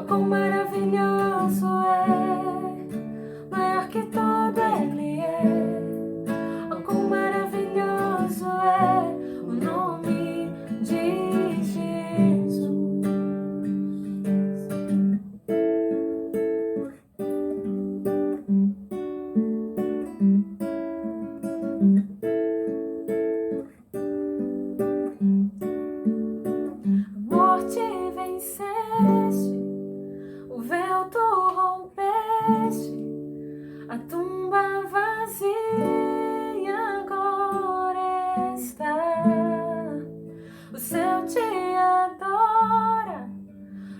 quão maravilhoso é, maior que todo Ele é. Oh, quão maravilhoso é o nome de Jesus. A morte venceste, o véu tu rompeste, a tumba vazia agora está. O céu te adora,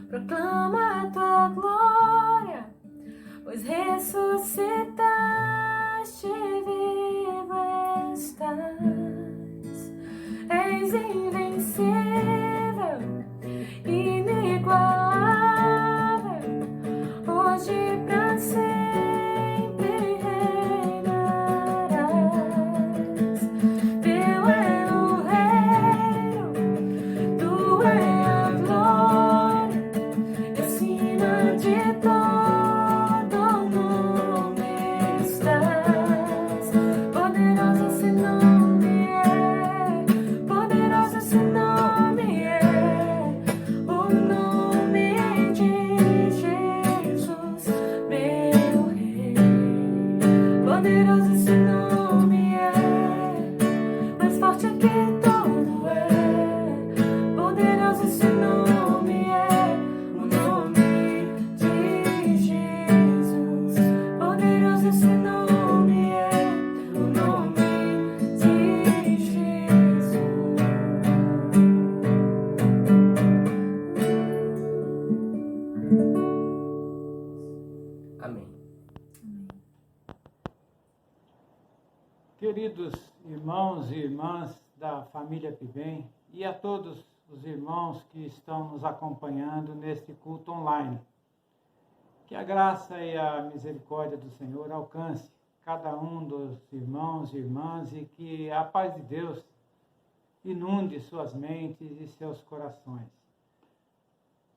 proclama a tua glória, pois ressuscitaste, vivo estás. És invencível, inigualável, hoje pra sempre reinarás. Teu é o reino, tu é a glória, e acima de todo nome estás. Poderoso esse nome é, poderoso esse nome é, o nome de Jesus, meu Rei. Poderoso esse nome é, mais forte que tudo é. Poderoso esse nome é, o nome de Jesus. Poderoso esse nome é, o nome de Jesus. Amém. Queridos irmãos e irmãs da família Pibem e a todos os irmãos que estão nos acompanhando neste culto online, que a graça e a misericórdia do Senhor alcance cada um dos irmãos e irmãs e que a paz de Deus inunde suas mentes e seus corações.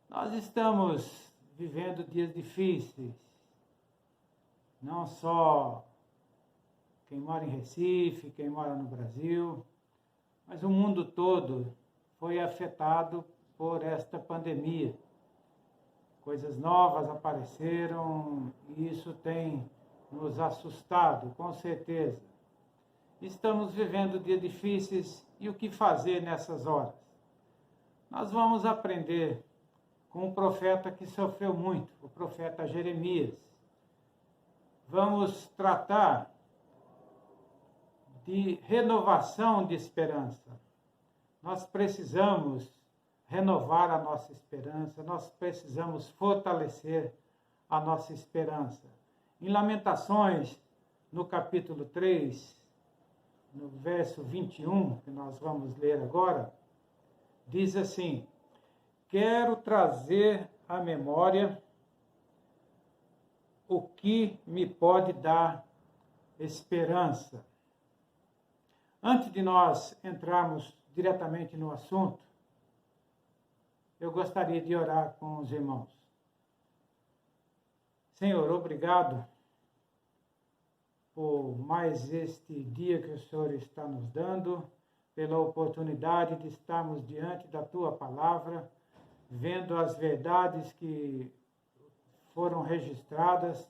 Nós estamos vivendo dias difíceis, não só quem mora em Recife, quem mora no Brasil, mas o mundo todo foi afetado por esta pandemia. Coisas novas apareceram e isso tem nos assustado, com certeza. Estamos vivendo dias difíceis e o que fazer nessas horas? Nós vamos aprender com um profeta que sofreu muito, o profeta Jeremias. Vamos tratar de renovação de esperança. Nós precisamos renovar a nossa esperança, nós precisamos fortalecer a nossa esperança. Em Lamentações, no capítulo 3, no verso 21, que nós vamos ler agora, diz assim: quero trazer à memória o que me pode dar esperança. Antes de nós entrarmos diretamente no assunto, eu gostaria de orar com os irmãos. Senhor, obrigado por mais este dia que o Senhor está nos dando, pela oportunidade de estarmos diante da Tua palavra, vendo as verdades que foram registradas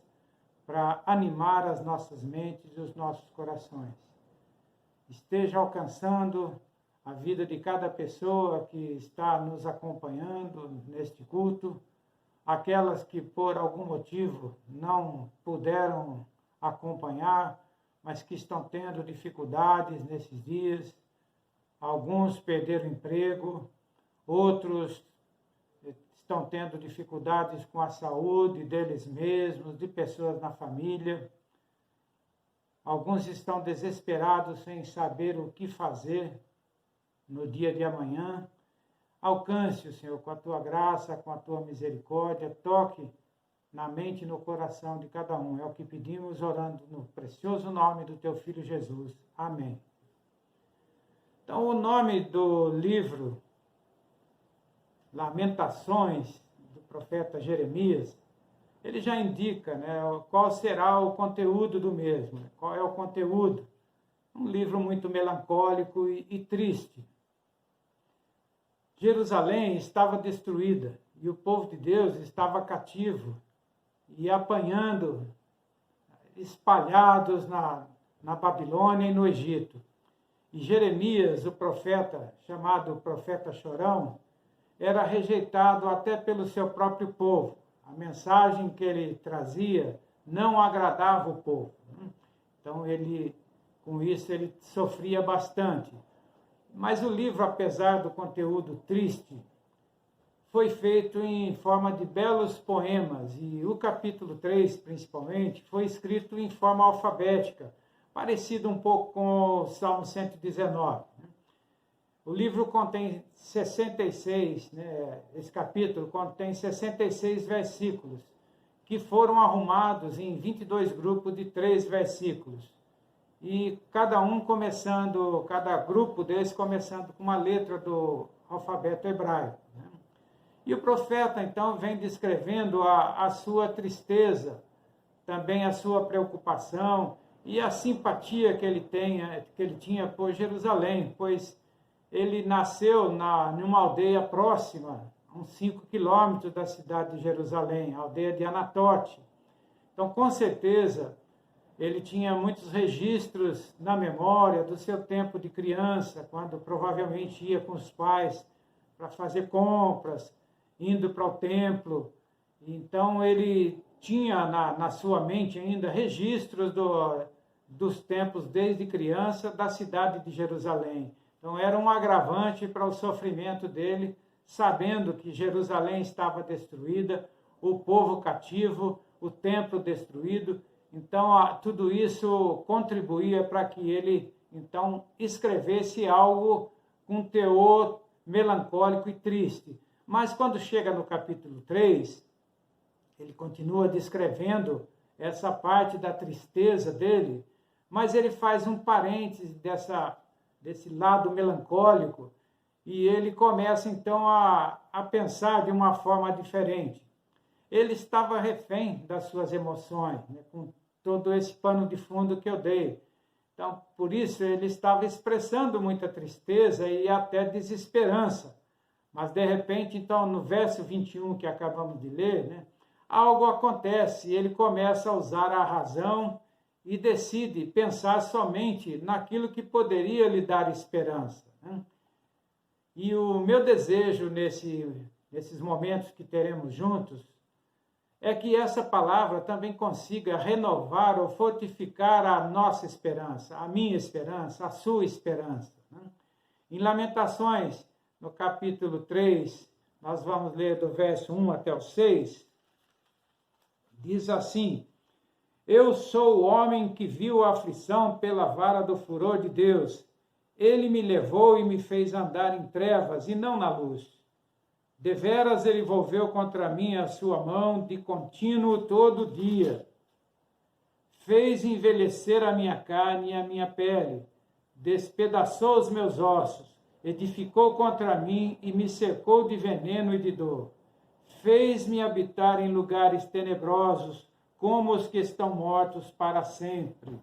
para animar as nossas mentes e os nossos corações. Esteja alcançando a vida de cada pessoa que está nos acompanhando neste culto, aquelas que por algum motivo não puderam acompanhar, mas que estão tendo dificuldades nesses dias. Alguns perderam emprego, outros estão tendo dificuldades com a saúde deles mesmos, de pessoas na família. Alguns estão desesperados sem saber o que fazer no dia de amanhã. Alcance, Senhor, com a Tua graça, com a Tua misericórdia, toque na mente e no coração de cada um. É o que pedimos, orando no precioso nome do Teu Filho Jesus. Amém. Então, o nome do livro Lamentações, do profeta Jeremias, ele já indica, né, qual será o conteúdo do mesmo, qual é o conteúdo. Um livro muito melancólico e triste. Jerusalém estava destruída e o povo de Deus estava cativo e apanhando, espalhados na Babilônia e no Egito. E Jeremias, o profeta, chamado profeta chorão, era rejeitado até pelo seu próprio povo. A mensagem que ele trazia não agradava o povo. Então, com isso, ele sofria bastante. Mas o livro, apesar do conteúdo triste, foi feito em forma de belos poemas, e o capítulo 3, principalmente, foi escrito em forma alfabética, parecido um pouco com o Salmo 119. O livro contém 66, esse capítulo contém 66 versículos, que foram arrumados em 22 grupos de 3 versículos. E cada grupo desse começando com uma letra do alfabeto hebraico. E o profeta, então, vem descrevendo a sua tristeza, também a sua preocupação e a simpatia que ele tinha por Jerusalém, pois ele nasceu numa aldeia próxima, a uns 5 quilômetros da cidade de Jerusalém, a aldeia de Anatote. Então, com certeza, ele tinha muitos registros na memória do seu tempo de criança, quando provavelmente ia com os pais para fazer compras, indo para o templo. Então, ele tinha na sua mente ainda registros dos tempos desde criança da cidade de Jerusalém. Então, era um agravante para o sofrimento dele, sabendo que Jerusalém estava destruída, o povo cativo, o templo destruído. Então, tudo isso contribuía para que ele, então, escrevesse algo com teor melancólico e triste. Mas, quando chega no capítulo 3, ele continua descrevendo essa parte da tristeza dele, mas ele faz um parêntese desse lado melancólico, e ele começa, então, a pensar de uma forma diferente. Ele estava refém das suas emoções, com todo esse pano de fundo que eu dei. Então, por isso, ele estava expressando muita tristeza e até desesperança. Mas, de repente, então, no verso 21 que acabamos de ler, algo acontece, e ele começa a usar a razão e decide pensar somente naquilo que poderia lhe dar esperança. E o meu desejo nesses momentos que teremos juntos é que essa palavra também consiga renovar ou fortificar a nossa esperança, a minha esperança, a sua esperança. Em Lamentações, no capítulo 3, nós vamos ler do verso 1 até o 6, diz assim: Eu sou o homem que viu a aflição pela vara do furor de Deus. Ele me levou e me fez andar em trevas e não na luz. Deveras ele volveu contra mim a sua mão de contínuo todo dia. Fez envelhecer a minha carne e a minha pele, despedaçou os meus ossos, edificou contra mim e me cercou de veneno e de dor. Fez-me habitar em lugares tenebrosos, como os que estão mortos para sempre.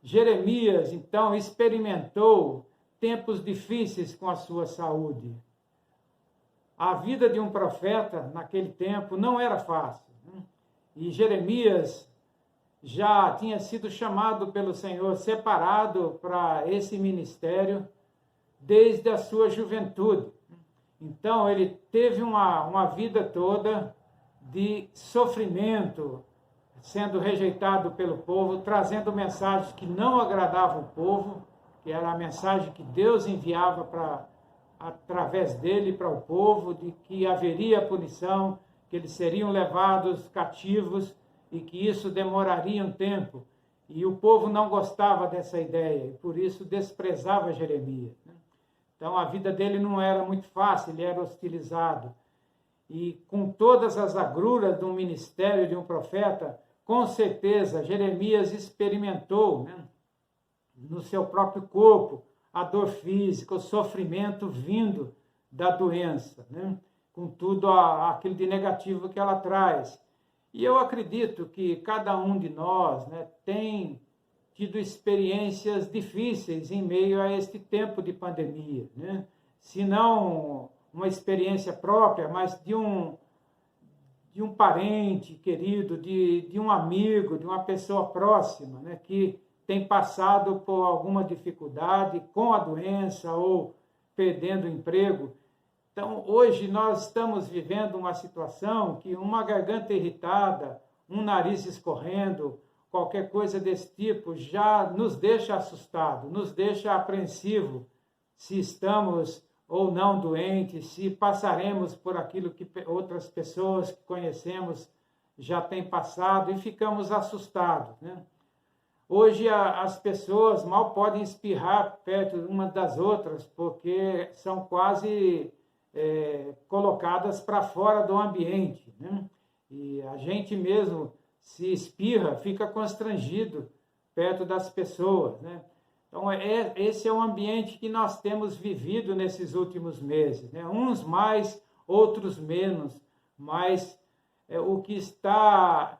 Jeremias, então, experimentou tempos difíceis com a sua saúde. A vida de um profeta, naquele tempo, não era fácil. E Jeremias já tinha sido chamado pelo Senhor, separado para esse ministério desde a sua juventude. Então, ele teve uma vida toda de sofrimento, sendo rejeitado pelo povo, trazendo mensagens que não agradavam o povo, que era a mensagem que Deus enviava através dele para o povo, de que haveria punição, que eles seriam levados cativos e que isso demoraria um tempo. E o povo não gostava dessa ideia e por isso desprezava Jeremias. Então a vida dele não era muito fácil, ele era hostilizado. E com todas as agruras de um ministério de um profeta, com certeza Jeremias experimentou, no seu próprio corpo, a dor física, o sofrimento vindo da doença. com tudo aquilo de negativo que ela traz. E eu acredito que cada um de nós, né, tem tido experiências difíceis em meio a este tempo de pandemia, né? Se não uma experiência própria, mas de um parente querido, de um amigo, de uma pessoa próxima, né, que tem passado por alguma dificuldade com a doença ou perdendo o emprego. Então, hoje nós estamos vivendo uma situação que uma garganta irritada, um nariz escorrendo, qualquer coisa desse tipo, já nos deixa assustado, nos deixa apreensivo se estamos ou não doentes, se passaremos por aquilo que outras pessoas que conhecemos já têm passado, e ficamos assustados, né? Hoje as pessoas mal podem espirrar perto umas das outras, porque são quase colocadas para fora do ambiente, né? E a gente mesmo, se espirra, fica constrangido perto das pessoas, né? Então, esse é o ambiente que nós temos vivido nesses últimos meses, né? Uns mais, outros menos, mas o que está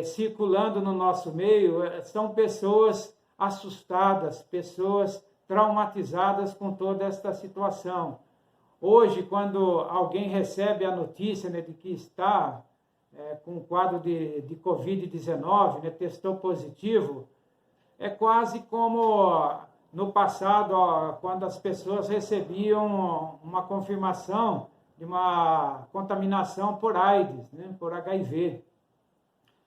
circulando no nosso meio são pessoas assustadas, pessoas traumatizadas com toda esta situação. Hoje, quando alguém recebe a notícia, né, de que está com um quadro de Covid-19, né, testou positivo, é quase como no passado, quando as pessoas recebiam uma confirmação de uma contaminação por AIDS, né, por HIV.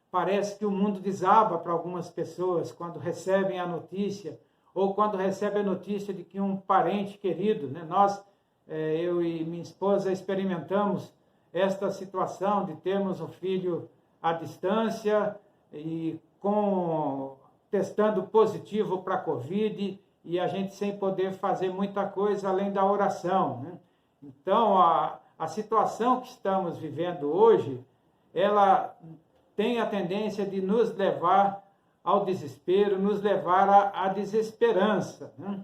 Parece que o mundo desaba para algumas pessoas quando recebem a notícia, ou quando recebem a notícia de que um parente querido, né, eu e minha esposa experimentamos esta situação de termos um filho à distância e testando positivo para a Covid, e a gente sem poder fazer muita coisa além da oração, né? Então, a situação que estamos vivendo hoje, ela tem a tendência de nos levar ao desespero, nos levar à desesperança, né?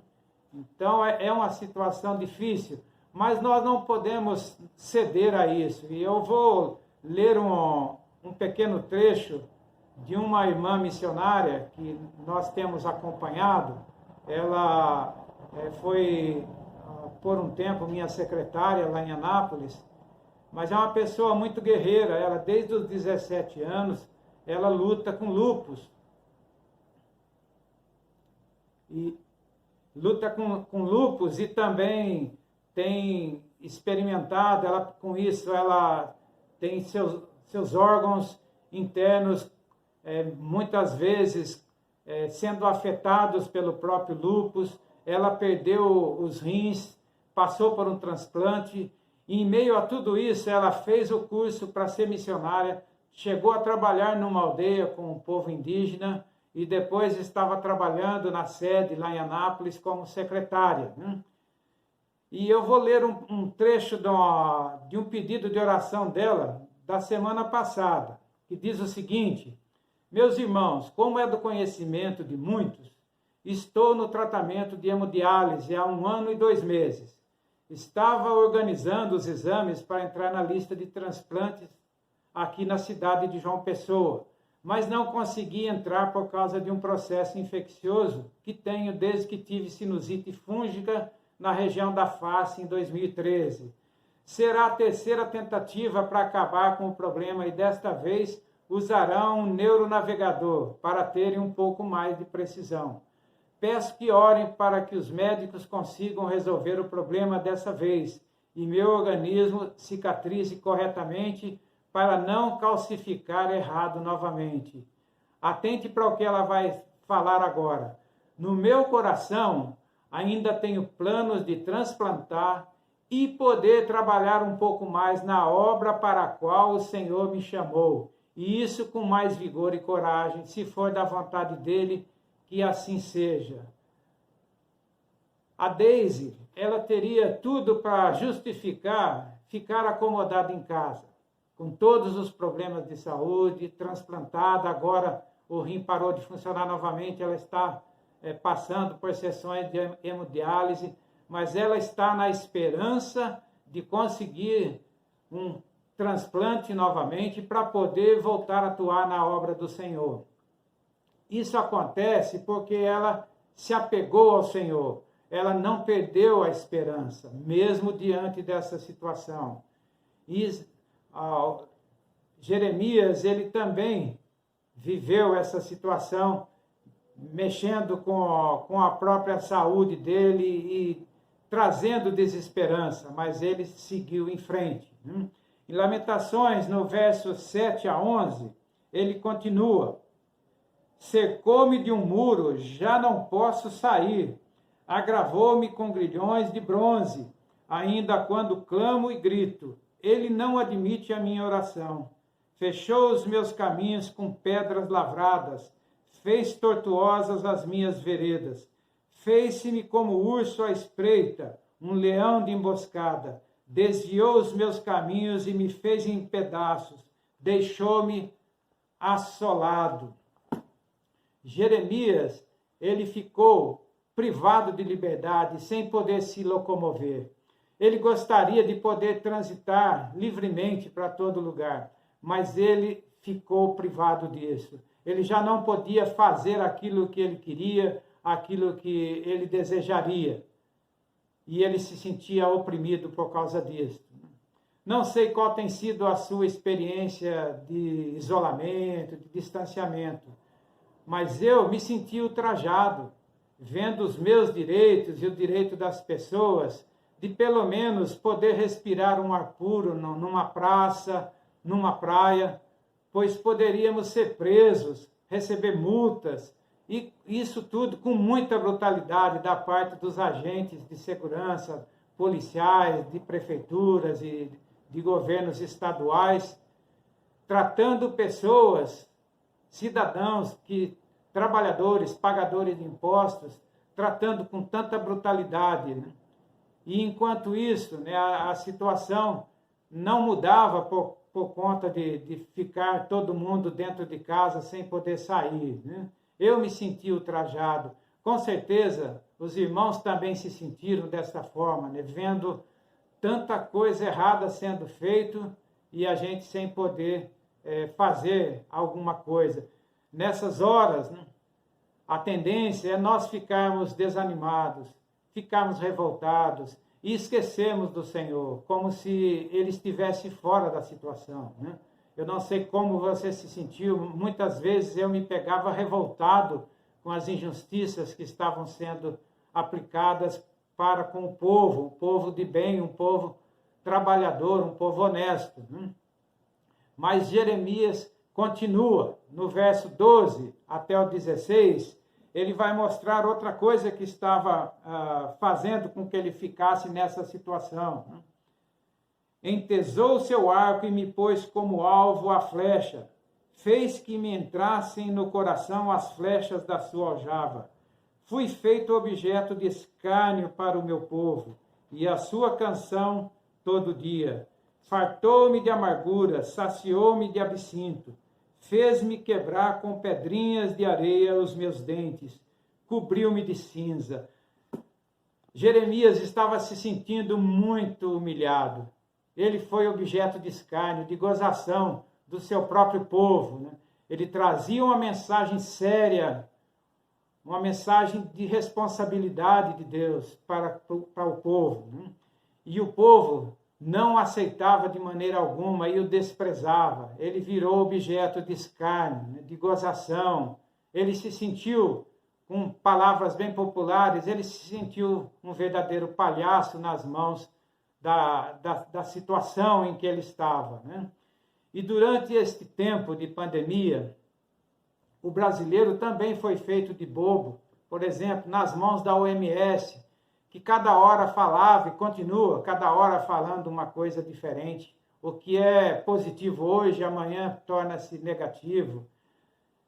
Então, é uma situação difícil, mas nós não podemos ceder a isso. E eu vou ler um pequeno trecho de uma irmã missionária que nós temos acompanhado. Ela foi, por um tempo, minha secretária lá em Anápolis, mas é uma pessoa muito guerreira. Ela, desde os 17 anos, ela luta com lúpus. E luta com lúpus, e também tem experimentado, com isso ela tem seus órgãos internos muitas vezes sendo afetados pelo próprio lúpus. Ela perdeu os rins, passou por um transplante, e em meio a tudo isso ela fez o curso para ser missionária, chegou a trabalhar numa aldeia com o povo indígena, e depois estava trabalhando na sede lá em Anápolis como secretária, né? E eu vou ler um trecho de um pedido de oração dela da semana passada, que diz o seguinte: meus irmãos, como é do conhecimento de muitos, estou no tratamento de hemodiálise há 1 ano e 2 meses. Estava organizando os exames para entrar na lista de transplantes aqui na cidade de João Pessoa, mas não consegui entrar por causa de um processo infeccioso que tenho desde que tive sinusite fúngica na região da face em 2013. Será a 3ª tentativa para acabar com o problema, e desta vez usarão um neuronavegador para terem um pouco mais de precisão. Peço que orem para que os médicos consigam resolver o problema dessa vez e meu organismo cicatrize corretamente para não calcificar errado novamente. Atente para o que ela vai falar agora. No meu coração, ainda tenho planos de transplantar e poder trabalhar um pouco mais na obra para a qual o Senhor me chamou. E isso com mais vigor e coragem, se for da vontade dele, que assim seja. A Daisy, ela teria tudo para justificar ficar acomodada em casa, com todos os problemas de saúde, transplantada, agora o rim parou de funcionar novamente, ela está passando por sessões de hemodiálise, mas ela está na esperança de conseguir um transplante novamente para poder voltar a atuar na obra do Senhor. Isso acontece porque ela se apegou ao Senhor. Ela não perdeu a esperança, mesmo diante dessa situação. E Jeremias, ele também viveu essa situação, mexendo com a própria saúde dele e trazendo desesperança, mas ele seguiu em frente. Em Lamentações, no verso 7 a 11, ele continua: cercou-me de um muro, já não posso sair, agravou-me com grilhões de bronze, ainda quando clamo e grito, ele não admite a minha oração. Fechou os meus caminhos com pedras lavradas, fez tortuosas as minhas veredas, fez-se-me como urso à espreita, um leão de emboscada, desviou os meus caminhos e me fez em pedaços, deixou-me assolado. Jeremias, ele ficou privado de liberdade, sem poder se locomover. Ele gostaria de poder transitar livremente para todo lugar, mas ele ficou privado disso. Ele já não podia fazer aquilo que ele queria, aquilo que ele desejaria. E ele se sentia oprimido por causa disso. Não sei qual tem sido a sua experiência de isolamento, de distanciamento, mas eu me senti ultrajado, vendo os meus direitos e o direito das pessoas, de pelo menos poder respirar um ar puro numa praça, numa praia, pois poderíamos ser presos, receber multas, e isso tudo com muita brutalidade da parte dos agentes de segurança, policiais, de prefeituras e de governos estaduais, tratando pessoas, cidadãos, trabalhadores, pagadores de impostos, tratando com tanta brutalidade, né? E enquanto isso, né, a situação não mudava por conta de ficar todo mundo dentro de casa sem poder sair, né? Eu me senti ultrajado. Com certeza, os irmãos também se sentiram dessa forma, né? Vendo tanta coisa errada sendo feita e a gente sem poder fazer alguma coisa. Nessas horas, né, a tendência é nós ficarmos desanimados, ficarmos revoltados e esquecemos do Senhor, como se Ele estivesse fora da situação, né? Eu não sei como você se sentiu, muitas vezes eu me pegava revoltado com as injustiças que estavam sendo aplicadas para com o povo, um povo de bem, um povo trabalhador, um povo honesto, né? Mas Jeremias continua, no verso 12 até o 16, ele vai mostrar outra coisa que estava fazendo com que ele ficasse nessa situação, né? Entesou seu arco e me pôs como alvo a flecha, fez que me entrassem no coração as flechas da sua aljava. Fui feito objeto de escárnio para o meu povo, e a sua canção todo dia. Fartou-me de amargura, saciou-me de absinto, fez-me quebrar com pedrinhas de areia os meus dentes, cobriu-me de cinza. Jeremias estava se sentindo muito humilhado. Ele foi objeto de escárnio, de gozação do seu próprio povo, né? Ele trazia uma mensagem séria, uma mensagem de responsabilidade de Deus para o povo, né? E o povo não aceitava de maneira alguma e o desprezava. Ele virou objeto de escárnio, né, de gozação. Ele se sentiu, com palavras bem populares, ele se sentiu um verdadeiro palhaço nas mãos da situação em que ele estava, né? E durante este tempo de pandemia, o brasileiro também foi feito de bobo, por exemplo, nas mãos da OMS, que cada hora falava e continua cada hora falando uma coisa diferente. O que é positivo hoje, amanhã torna-se negativo.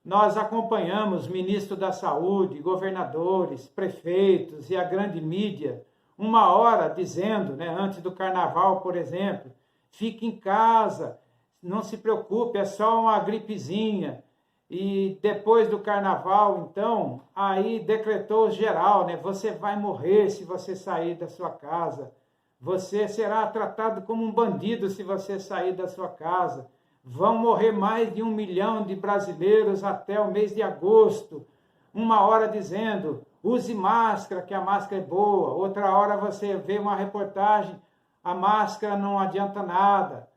Nós acompanhamos ministro da Saúde, governadores, prefeitos e a grande mídia, uma hora dizendo, né, antes do carnaval, por exemplo, fique em casa, não se preocupe, é só uma gripezinha. E depois do carnaval, então, aí decretou geral, né? Você vai morrer se você sair da sua casa. Você será tratado como um bandido se você sair da sua casa. Vão morrer mais de 1 milhão de brasileiros até o mês de agosto. Uma hora dizendo, use máscara, que a máscara é boa. Outra hora você vê uma reportagem, a máscara não adianta nada.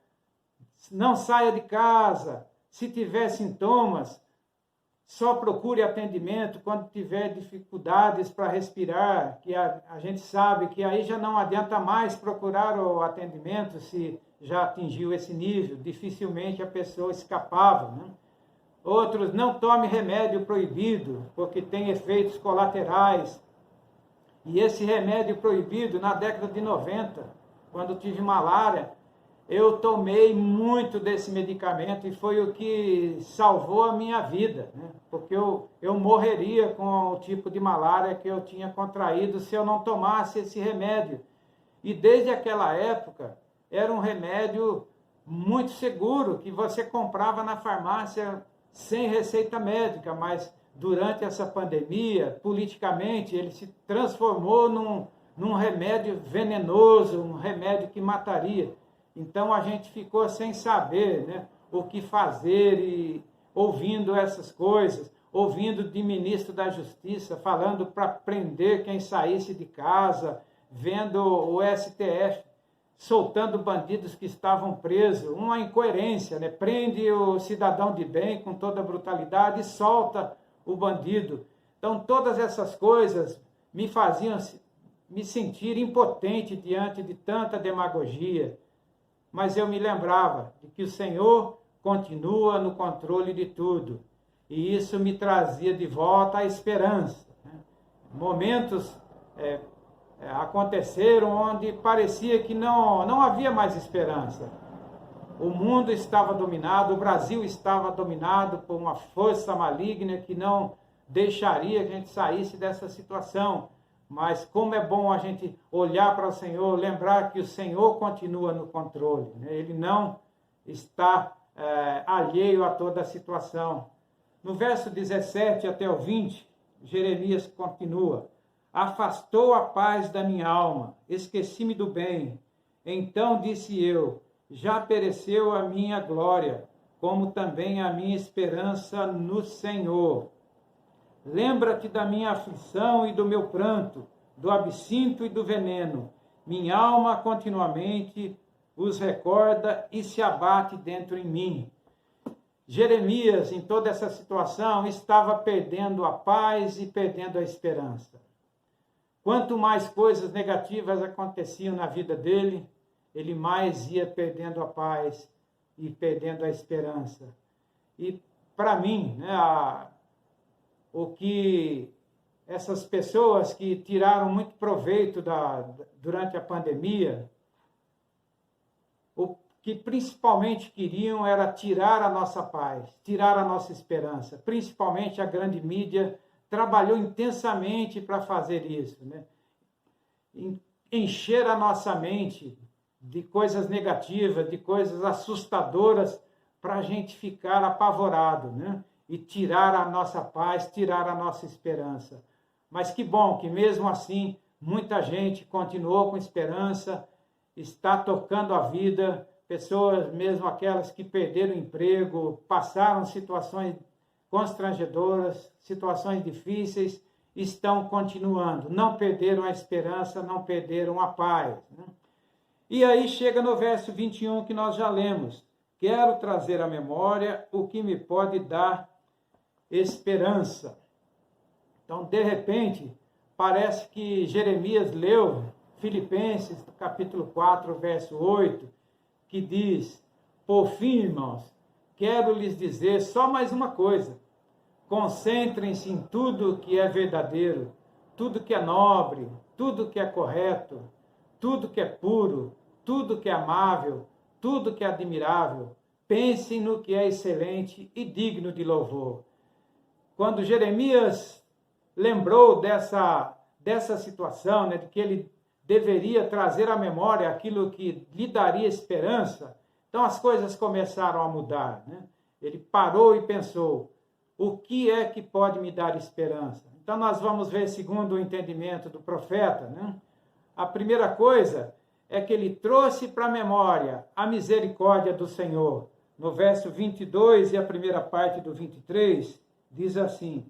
Não saia de casa. Se tiver sintomas, só procure atendimento quando tiver dificuldades para respirar, que a gente sabe que aí já não adianta mais procurar o atendimento se já atingiu esse nível, dificilmente a pessoa escapava, né? Outros, não tome remédio proibido, porque tem efeitos colaterais. E esse remédio proibido, na década de 90, quando tive malária, eu tomei muito desse medicamento e foi o que salvou a minha vida, né? Porque eu morreria com o tipo de malária que eu tinha contraído se eu não tomasse esse remédio. E desde aquela época, era um remédio muito seguro, que você comprava na farmácia sem receita médica, mas durante essa pandemia, politicamente, ele se transformou num remédio venenoso, um remédio que mataria. Então a gente ficou sem saber, né, o que fazer e ouvindo essas coisas, ouvindo de ministro da Justiça falando para prender quem saísse de casa, vendo o STF soltando bandidos que estavam presos, uma incoerência, né? Prende o cidadão de bem com toda a brutalidade e solta o bandido. Então todas essas coisas me faziam me sentir impotente diante de tanta demagogia. Mas eu me lembrava de que o Senhor continua no controle de tudo. E isso me trazia de volta a esperança, né? Momentos aconteceram onde parecia que não havia mais esperança. O mundo estava dominado, o Brasil estava dominado por uma força maligna que não deixaria que a gente saísse dessa situação. Mas como é bom a gente olhar para o Senhor, lembrar que o Senhor continua no controle, né? Ele não está alheio a toda a situação. No verso 17 até o 20, Jeremias continua: afastou a paz da minha alma, esqueci-me do bem. Então disse eu, já pereceu a minha glória, como também a minha esperança no Senhor. Lembra-te da minha aflição e do meu pranto, do absinto e do veneno. Minha alma continuamente os recorda e se abate dentro em mim. Jeremias, em toda essa situação, estava perdendo a paz e perdendo a esperança. Quanto mais coisas negativas aconteciam na vida dele, ele mais ia perdendo a paz e perdendo a esperança. E, para mim, né, o que essas pessoas que tiraram muito proveito durante a pandemia, o que principalmente queriam era tirar a nossa paz, tirar a nossa esperança. Principalmente a grande mídia trabalhou intensamente para fazer isso, né? Encher a nossa mente de coisas negativas, de coisas assustadoras, para a gente ficar apavorado, né? E tirar a nossa paz, tirar a nossa esperança. Mas que bom que mesmo assim, muita gente continuou com esperança, está tocando a vida, pessoas mesmo aquelas que perderam o emprego, passaram situações constrangedoras, situações difíceis, estão continuando, não perderam a esperança, não perderam a paz, né? E aí chega no verso 21 que nós já lemos: quero trazer à memória o que me pode dar esperança. Então, de repente, parece que Jeremias leu Filipenses, capítulo 4, verso 8, que diz: por fim, irmãos, quero lhes dizer só mais uma coisa: concentrem-se em tudo que é verdadeiro, tudo que é nobre, tudo que é correto, tudo que é puro, tudo que é amável, tudo que é admirável. Pensem no que é excelente e digno de louvor. Quando Jeremias lembrou dessa situação, né, de que ele deveria trazer à memória aquilo que lhe daria esperança, então as coisas começaram a mudar, né? Ele parou e pensou: o que é que pode me dar esperança? Então nós vamos ver, segundo o entendimento do profeta, né? A primeira coisa é que ele trouxe para a memória a misericórdia do Senhor. No verso 22 e a primeira parte do 23, diz assim: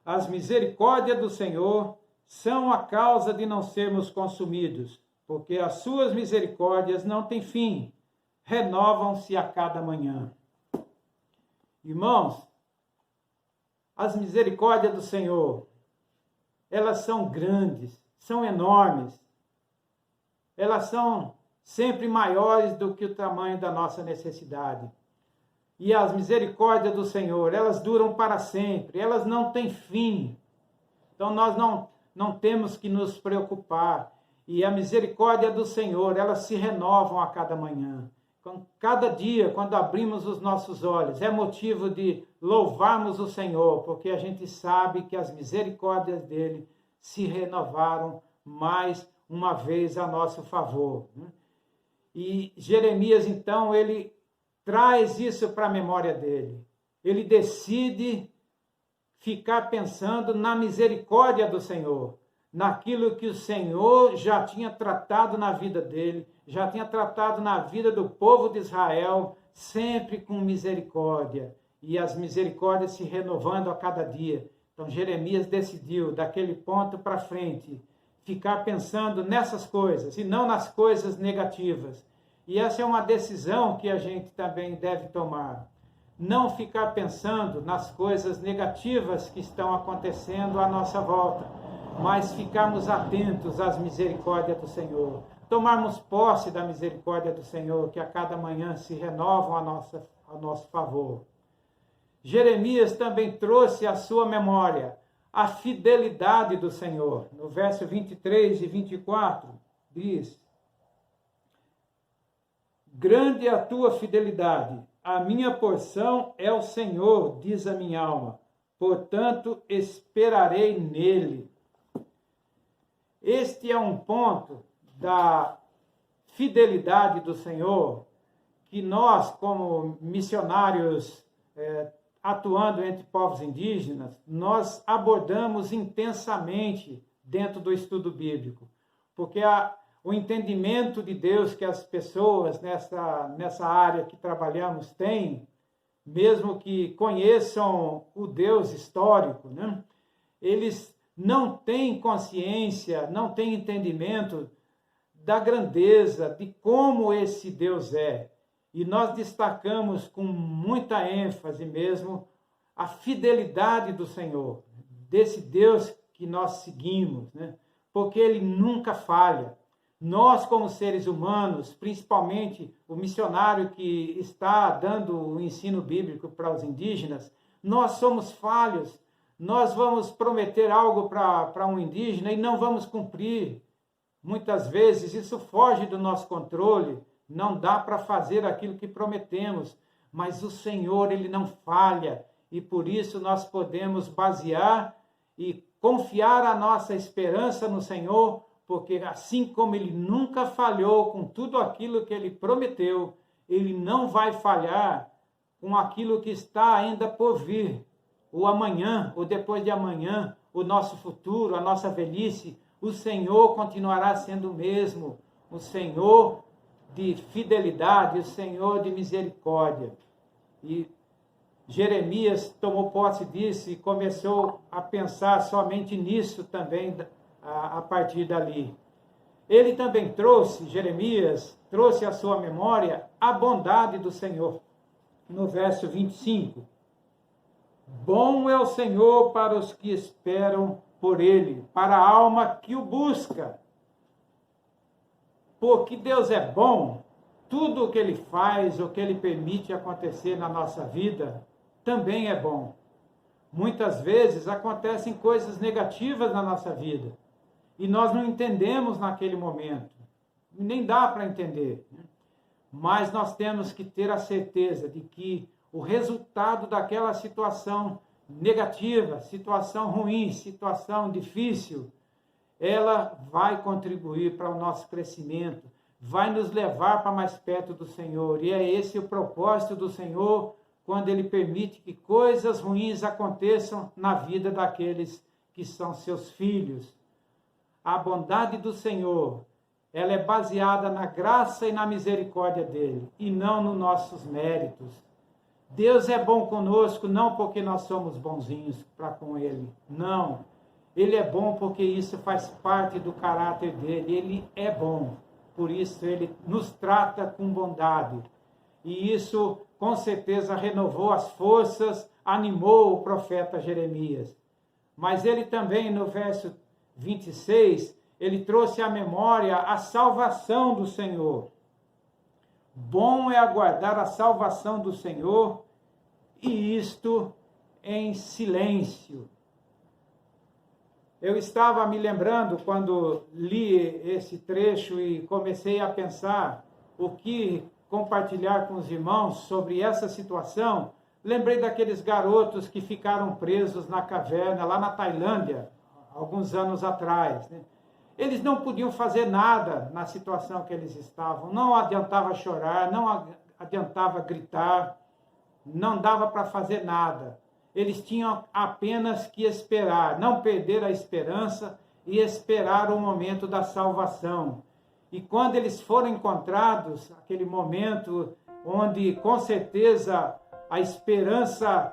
as misericórdias do Senhor são a causa de não sermos consumidos, porque as suas misericórdias não têm fim, renovam-se a cada manhã. Irmãos, as misericórdias do Senhor, elas são grandes, são enormes, elas são sempre maiores do que o tamanho da nossa necessidade. E as misericórdias do Senhor, elas duram para sempre, elas não têm fim. Então nós não temos que nos preocupar. E a misericórdia do Senhor, elas se renovam a cada manhã. Cada dia, quando abrimos os nossos olhos, é motivo de louvarmos o Senhor, porque a gente sabe que as misericórdias dele se renovaram mais uma vez a nosso favor. E Jeremias, então, ele traz isso para a memória dele. Ele decide ficar pensando na misericórdia do Senhor, naquilo que o Senhor já tinha tratado na vida dele, já tinha tratado na vida do povo de Israel, sempre com misericórdia, e as misericórdias se renovando a cada dia. Então Jeremias decidiu, daquele ponto para frente, ficar pensando nessas coisas, e não nas coisas negativas. E essa é uma decisão que a gente também deve tomar. Não ficar pensando nas coisas negativas que estão acontecendo à nossa volta, mas ficarmos atentos às misericórdias do Senhor. Tomarmos posse da misericórdia do Senhor, que a cada manhã se renovam a nosso favor. Jeremias também trouxe à sua memória a fidelidade do Senhor. No verso 23 e 24, diz: grande é a tua fidelidade, a minha porção é o Senhor, diz a minha alma, portanto esperarei nele. Este é um ponto da fidelidade do Senhor que nós, como missionários atuando entre povos indígenas, nós abordamos intensamente dentro do estudo bíblico, porque o entendimento de Deus que as pessoas nessa área que trabalhamos têm, mesmo que conheçam o Deus histórico, né? Eles não têm consciência, não têm entendimento da grandeza, de como esse Deus é. E nós destacamos com muita ênfase mesmo a fidelidade do Senhor, desse Deus que nós seguimos, né? Porque ele nunca falha. Nós, como seres humanos, principalmente o missionário que está dando o ensino bíblico para os indígenas, nós somos falhos. Nós vamos prometer algo para um indígena e não vamos cumprir. Muitas vezes isso foge do nosso controle, não dá para fazer aquilo que prometemos, mas o Senhor, ele não falha, e por isso nós podemos basear e confiar a nossa esperança no Senhor, porque assim como ele nunca falhou com tudo aquilo que ele prometeu, ele não vai falhar com aquilo que está ainda por vir. O amanhã, o depois de amanhã, o nosso futuro, a nossa velhice, o Senhor continuará sendo o mesmo, o Senhor de fidelidade, o Senhor de misericórdia. E Jeremias tomou posse disso e começou a pensar somente nisso também a partir dali. Ele também Jeremias trouxe à sua memória a bondade do Senhor. No verso 25, bom é o Senhor para os que esperam por ele, para a alma que o busca. Porque Deus é bom, tudo o que ele faz, o que ele permite acontecer na nossa vida, também é bom. Muitas vezes acontecem coisas negativas na nossa vida, e nós não entendemos naquele momento, nem dá para entender, né? Mas nós temos que ter a certeza de que o resultado daquela situação negativa, situação ruim, situação difícil, ela vai contribuir para o nosso crescimento, vai nos levar para mais perto do Senhor. E é esse o propósito do Senhor, quando ele permite que coisas ruins aconteçam na vida daqueles que são seus filhos. A bondade do Senhor ela é baseada na graça e na misericórdia dele, e não nos nossos méritos. Deus é bom conosco, não porque nós somos bonzinhos para com ele, não. Ele é bom porque isso faz parte do caráter dele, ele é bom, por isso ele nos trata com bondade. E isso, com certeza, renovou as forças, animou o profeta Jeremias. Mas ele também, no verso 26, ele trouxe à memória a salvação do Senhor. Bom é aguardar a salvação do Senhor, e isto em silêncio. Eu estava me lembrando, quando li esse trecho e comecei a pensar o que compartilhar com os irmãos sobre essa situação, lembrei daqueles garotos que ficaram presos na caverna, lá na Tailândia, alguns anos atrás, né? Eles não podiam fazer nada na situação que eles estavam, não adiantava chorar, não adiantava gritar, não dava para fazer nada. Eles tinham apenas que esperar, não perder a esperança e esperar o momento da salvação. E quando eles foram encontrados, aquele momento onde com certeza a esperança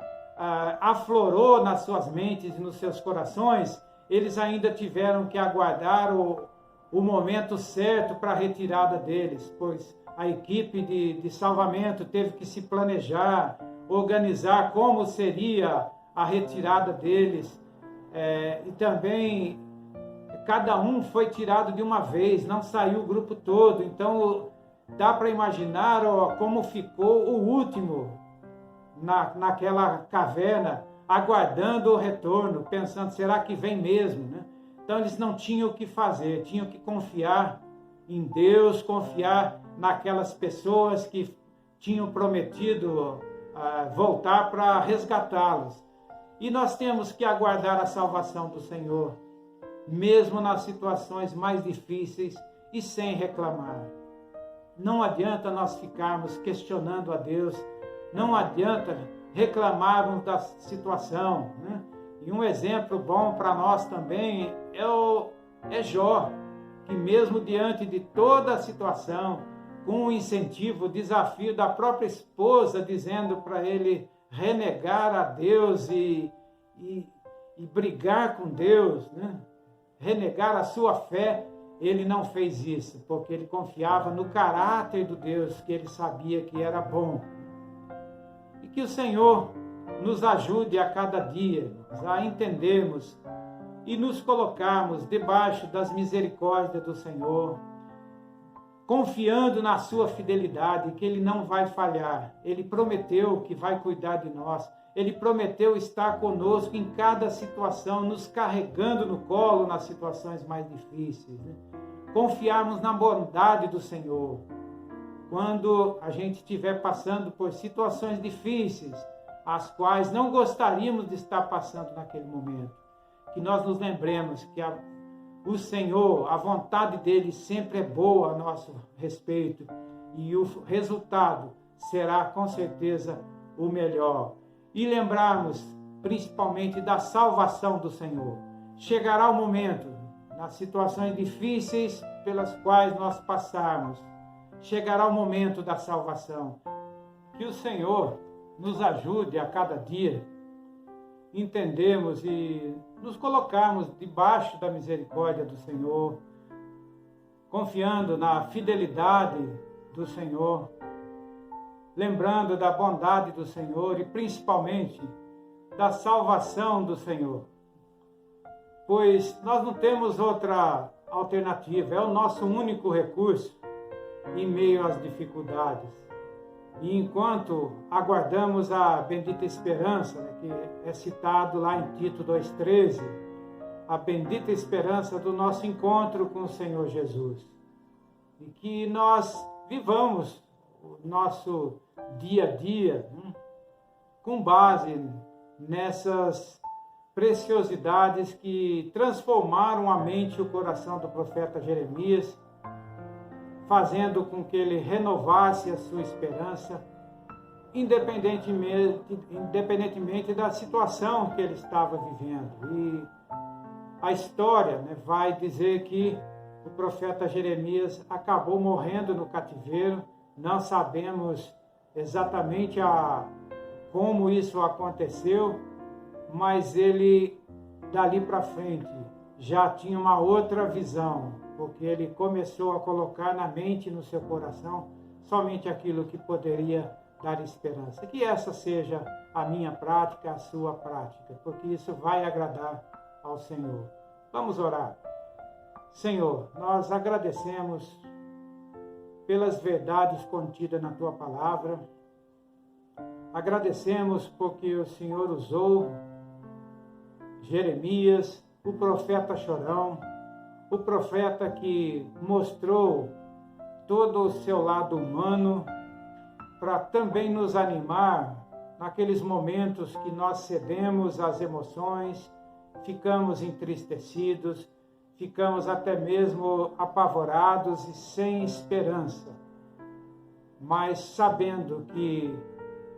aflorou nas suas mentes e nos seus corações, eles ainda tiveram que aguardar o momento certo para a retirada deles, pois a equipe de salvamento teve que se planejar, organizar como seria a retirada deles, e também cada um foi tirado de uma vez, não saiu o grupo todo, então dá para imaginar como ficou o último naquela caverna, aguardando o retorno, pensando, será que vem mesmo, né? Então eles não tinham o que fazer, tinham que confiar em Deus, confiar naquelas pessoas que tinham prometido voltar para resgatá-los. E nós temos que aguardar a salvação do Senhor, mesmo nas situações mais difíceis e sem reclamar. Não adianta nós ficarmos questionando a Deus, não adianta reclamarmos da situação, né? E um exemplo bom para nós também é Jó, que mesmo diante de toda a situação, com o incentivo, o desafio da própria esposa, dizendo para ele renegar a Deus e brigar com Deus, né? Renegar a sua fé, ele não fez isso, porque ele confiava no caráter do Deus, que ele sabia que era bom. E que o Senhor nos ajude a cada dia a entendermos e nos colocarmos debaixo das misericórdias do Senhor, confiando na sua fidelidade, que ele não vai falhar. Ele prometeu que vai cuidar de nós. Ele prometeu estar conosco em cada situação, nos carregando no colo nas situações mais difíceis, né? Confiarmos na bondade do Senhor. Quando a gente estiver passando por situações difíceis, as quais não gostaríamos de estar passando naquele momento, que nós nos lembremos que o Senhor, a vontade dele sempre é boa a nosso respeito, e o resultado será com certeza o melhor. E lembrarmos principalmente da salvação do Senhor. Chegará o momento, nas situações difíceis pelas quais nós passarmos, chegará o momento da salvação. Que o Senhor nos ajude a cada dia entendermos e nos colocarmos debaixo da misericórdia do Senhor, confiando na fidelidade do Senhor, lembrando da bondade do Senhor e principalmente da salvação do Senhor. Pois nós não temos outra alternativa, é o nosso único recurso em meio às dificuldades. E enquanto aguardamos a bendita esperança, né, que é citado lá em Tito 2,13, a bendita esperança do nosso encontro com o Senhor Jesus. E que nós vivamos o nosso dia a dia, né, com base nessas preciosidades que transformaram a mente e o coração do profeta Jeremias, fazendo com que ele renovasse a sua esperança, independentemente da situação que ele estava vivendo. E a história, né, vai dizer que o profeta Jeremias acabou morrendo no cativeiro. Não sabemos exatamente como isso aconteceu, mas ele, dali para frente, já tinha uma outra visão, porque ele começou a colocar na mente e no seu coração somente aquilo que poderia dar esperança. Que essa seja a minha prática, a sua prática, porque isso vai agradar ao Senhor. Vamos orar. Senhor, nós agradecemos pelas verdades contidas na Tua palavra. Agradecemos porque o Senhor usou Jeremias, o profeta chorão, o profeta que mostrou todo o seu lado humano para também nos animar naqueles momentos que nós cedemos às emoções, ficamos entristecidos, ficamos até mesmo apavorados e sem esperança. Mas sabendo que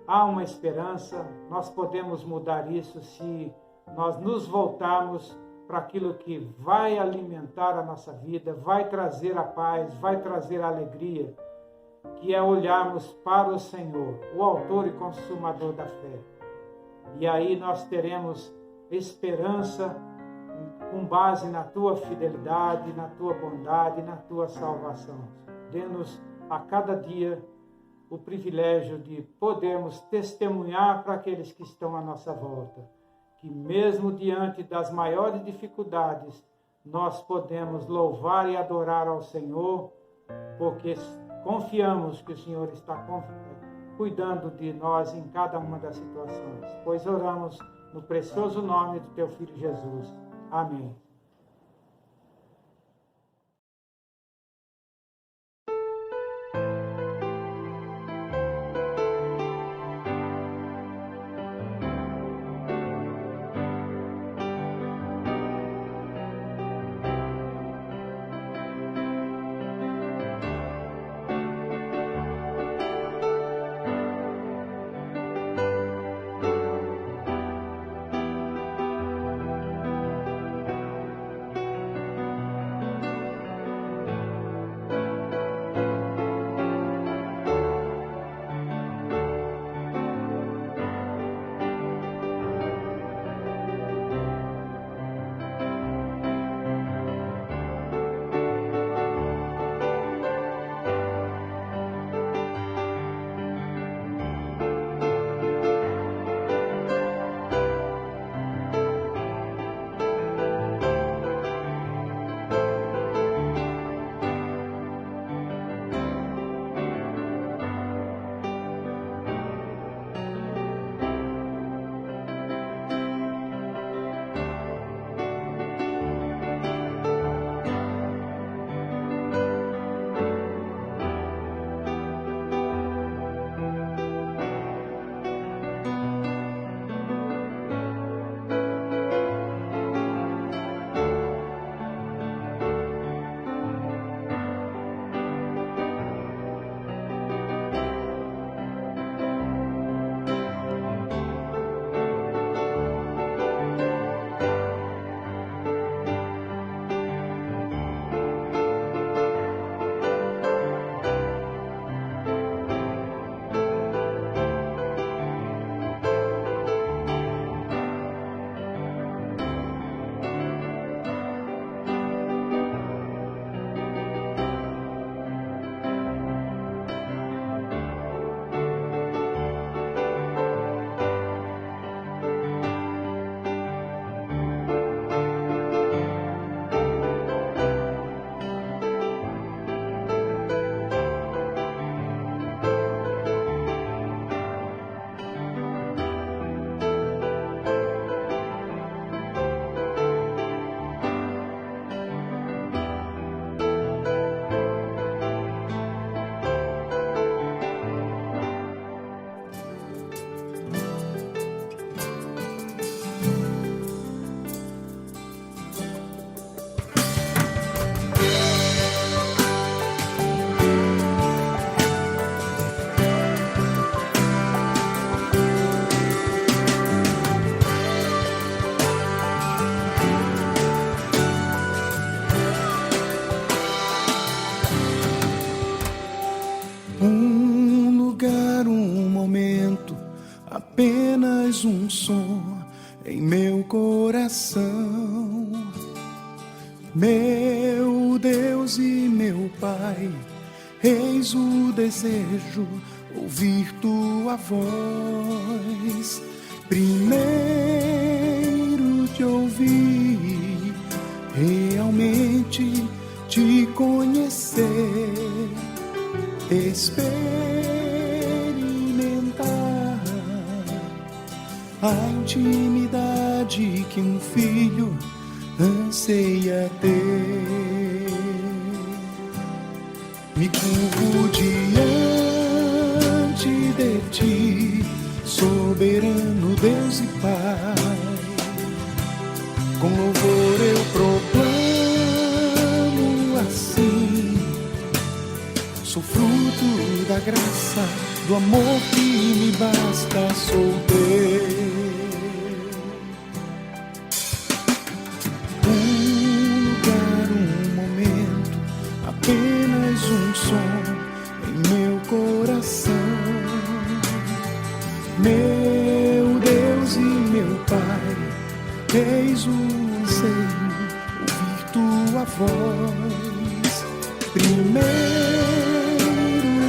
há uma esperança, nós podemos mudar isso se nós nos voltarmos para aquilo que vai alimentar a nossa vida, vai trazer a paz, vai trazer a alegria, que é olharmos para o Senhor, o autor e consumador da fé. E aí nós teremos esperança com base na Tua fidelidade, na Tua bondade, na Tua salvação. Dê-nos a cada dia o privilégio de podermos testemunhar para aqueles que estão à nossa volta, que mesmo diante das maiores dificuldades, nós podemos louvar e adorar ao Senhor, porque confiamos que o Senhor está cuidando de nós em cada uma das situações, pois oramos no precioso nome do Teu Filho Jesus. Amém. momento, apenas um som em meu coração. Meu Deus e meu Pai, eis o desejo, ouvir tua voz. Primeiro te ouvir, realmente te conhecer, experimentar a intimidade que um filho anseia ter. Me curvo diante de ti, soberano Deus e Pai. Com louvor eu proclamo assim: sou fruto da graça, do amor que me basta, sou teu. Apenas um som em meu coração. Meu Deus e meu Pai, eis o anseio, ouvir tua voz. Primeiro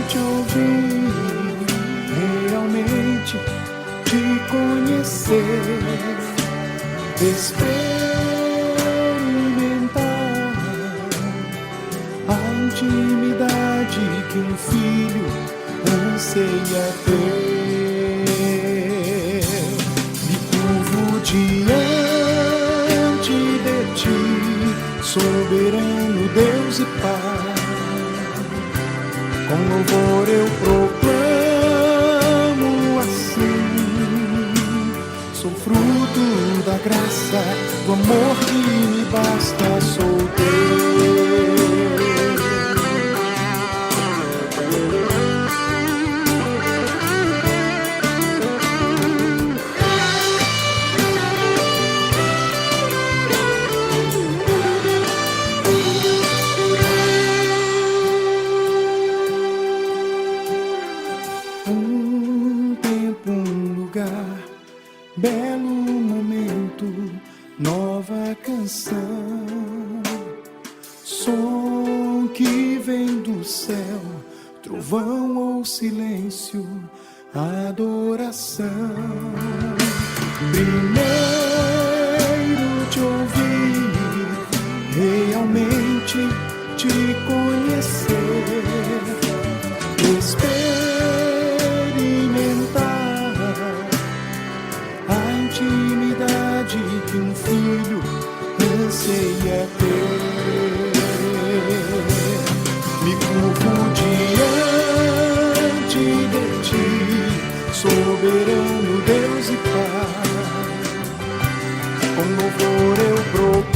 te ouvir, realmente te conhecer, intimidade que um filho anseia ter. Me curvo diante de ti, soberano Deus e Pai. Com louvor eu proclamo assim: sou fruto da graça, do amor que me basta, sou teu. Belo momento, nova canção, som que vem do céu, trovão ou silêncio, adoração. Primeiro te ouvir, realmente te conhecer, intimidade que um filho anseia ter. Me curvo diante de ti, soberano Deus e Pai. Com louvor eu proclamo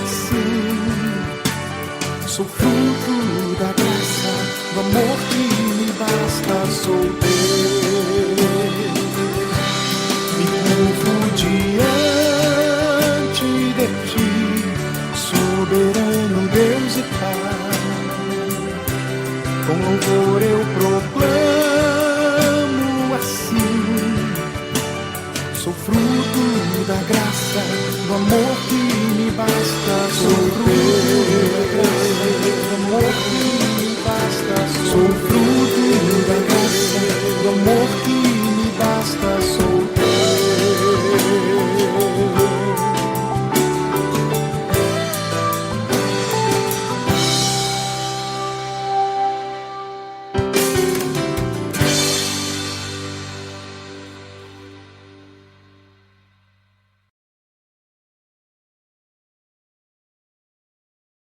assim: sou fruto da graça, do amor que me basta, sou teu.